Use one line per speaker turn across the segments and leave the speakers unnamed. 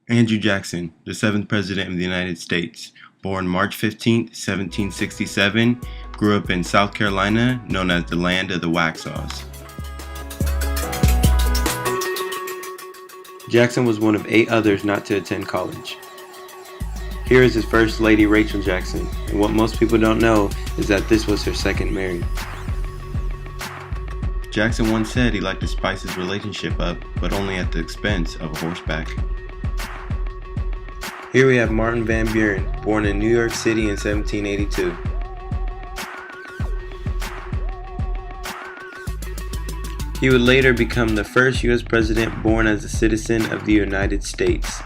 Andrew Jackson, the 7th President of the United States, born March 15, 1767, grew up in South Carolina, known as the land of the Waxhaws. Jackson was one of 8 others not to attend college. Here is his first lady, Rachel Jackson, and what most people don't know is that this was her second marriage. Jackson once said he liked to spice his relationship up, but only at the expense of a horseback. Here we have Martin Van Buren, born in New York City in 1782. He would later become the first U.S. president born as a citizen of the United States.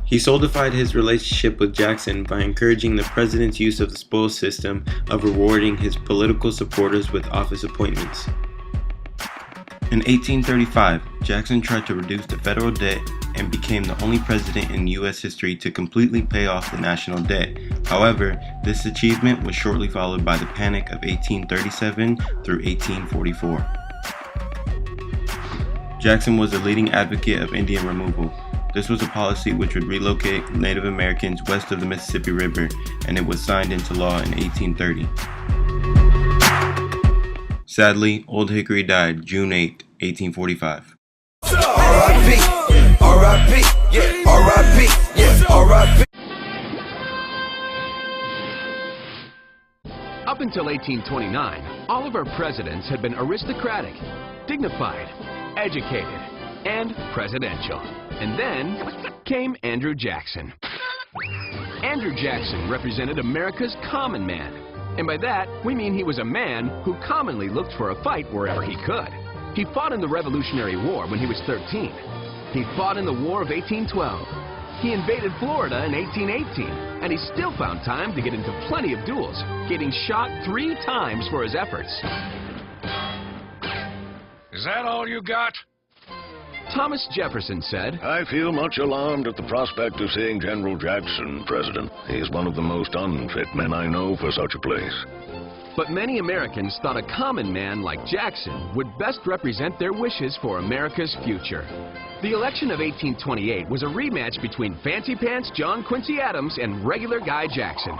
He solidified his relationship with Jackson by encouraging the president's use of the spoils system of rewarding his political supporters with office appointments. In 1835, Jackson tried to reduce the federal debt and became the only president in U.S. history to completely pay off the national debt. However, this achievement was shortly followed by the Panic of 1837 through 1844. Jackson was a leading advocate of Indian removal. This was a policy which would relocate Native Americans west of the Mississippi River, and it was signed into law in 1830. Sadly, Old Hickory died June 8, 1845. R.I.P. R.I.P. Yeah, R.I.P. Yeah, R.I.P.
Up until 1829, all of our presidents had been aristocratic, dignified, educated, and presidential. And then came Andrew Jackson. Andrew Jackson represented America's common man. And by that, we mean he was a man who commonly looked for a fight wherever he could. He fought in the Revolutionary War when he was 13. He fought in the War of 1812. He invaded Florida in 1818, and he still found time to get into plenty of duels, getting shot 3 times for his efforts.
Is that all you got?
Thomas Jefferson said,
I feel much alarmed at the prospect of seeing General Jackson president. He is one of the most unfit men I know for such a place.
But many Americans thought a common man like Jackson would best represent their wishes for America's future. The election of 1828 was a rematch between Fancy Pants John Quincy Adams and regular guy Jackson.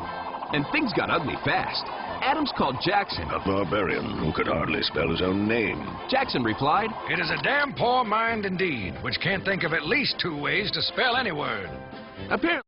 And things got ugly fast. Adams called Jackson
A barbarian who could hardly spell his own name.
Jackson replied,
It is a damn poor mind indeed, which can't think of at least 2 ways to spell any word.
Apparently